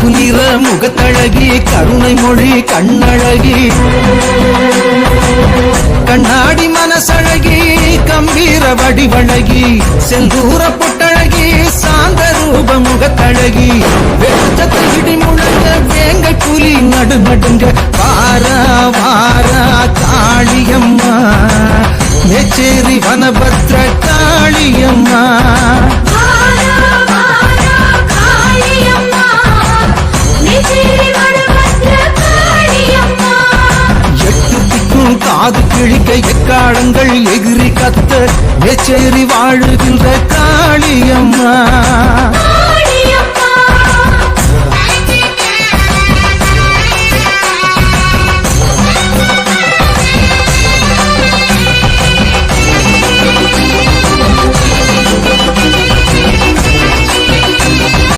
கருநிற முகத்தழகி கருணை மொழி கண்ணழகி கண்ணாடி மனசழகி கம்பீர வடிவழகி செந்தூர பொட்டழகி சாந்த ரூப முகத்தழகி வெளிச்சத்தை இடி முழங்க வேங்க புலி நடுநடுங்க வாரா வாரா காளியம்மா மேச்சேரி வனபத்ர காளியம்மா காது கிழிக்க எக்காலங்கள் எகிரி கத்த மேச்சேரி வாழுகின்ற காளியம்மா.